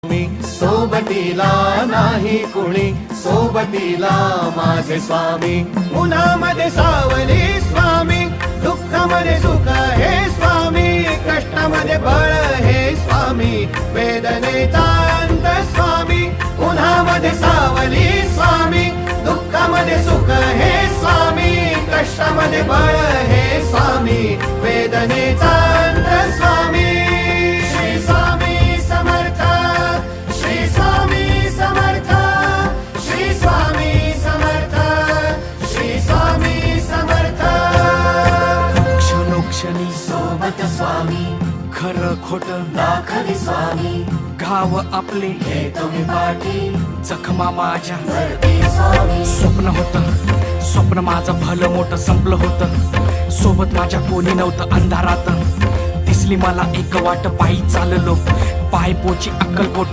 मी सोबतीला नाही कुणी, सोबतीला माझे स्वामी. उन्हामध्ये सावली स्वामी, दुःखामध्ये सुख हे स्वामी, कष्टामध्ये बळ हे स्वामी, वेदनेचा अंत स्वामी. उन्हामध्ये सावली स्वामी, दुःखामध्ये सुख हे स्वामी, कष्टामध्ये बळ हे स्वामी, वेदनेचा अंत स्वामी. श्री स्वामी समर्थ, श्री स्वामी समर्थ, श्री स्वामी समर्थ, श्री स्वामी समर्थ. क्षणोक्षणी सोबत स्वामी, खरं खोट दाखवी स्वामी, घाव आपले घेतो मी पाठी, जखमा माझ्या भरती स्वामी. स्वप्न होतं, स्वप्न माझं भलं मोठं संपलं होतं. सोबत माझ्या कोणी नव्हतं अंधारात. दिसली मला एक वाट, पायी चाललो पाय पोची अक्कलकोट.